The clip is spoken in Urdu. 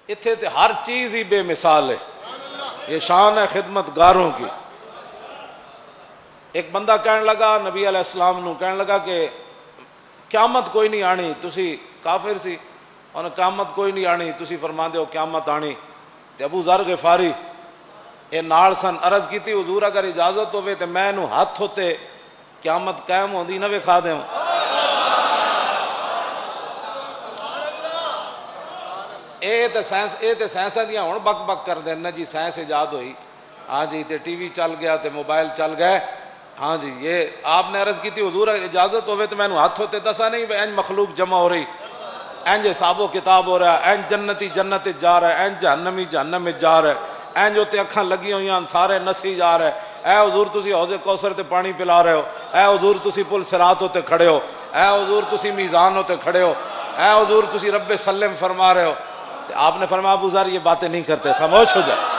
اتھے تے ہر چیز ہی بے مثال ہے، یہ شان ہے خدمت گاروں کی۔ ایک بندہ کہنے لگا نبی علیہ السلام نو، کہنے لگا کہ قیامت کوئی نہیں آنی، تسی کافر سی، انہوں نے قیامت کوئی نہیں آنی، تسی فرما دے ہو قیامت آنی۔ تے ابو ذر غفاری اے نال سن، عرض کیتی حضور اگر اجازت ہوئے تے میں نو ہاتھ ہوتے قیامت قائم ہوندی نہ وکھا دیں۔ اے تے سائنس دیاں ہن بک بک کر دین نا جی، سائنس ایجاد ہوئی، ہاں جی تے ٹی وی چل گیا تے موبائل چل گئے، ہاں جی یہ آپ نے عرض کی تھی حضور اجازت ہوئے تو میں نو ہاتھ ہوتے دسا نہیں این مخلوق جمع ہو رہی، این حساب و کتاب ہو رہا ہے، این جنتی جنت جا رہا ہے، این جہنمی جہنم میں جا رہا ہے، این جو تے اکھاں لگی ہوئی ہیں سارے نسی جا رہے، اے حضور تسی حوض کوثر تے پانی پلا رہے ہو، اے حضور تسی پل صراط ہوتے کھڑے ہو، اے حضور تسی میزان ہوتے کھڑے ہو، اے حضور تسی رب سلم فرما رہے ہو۔ آپ نے فرمایا ابو ذر یہ باتیں نہیں کرتے، خاموش ہو جائے۔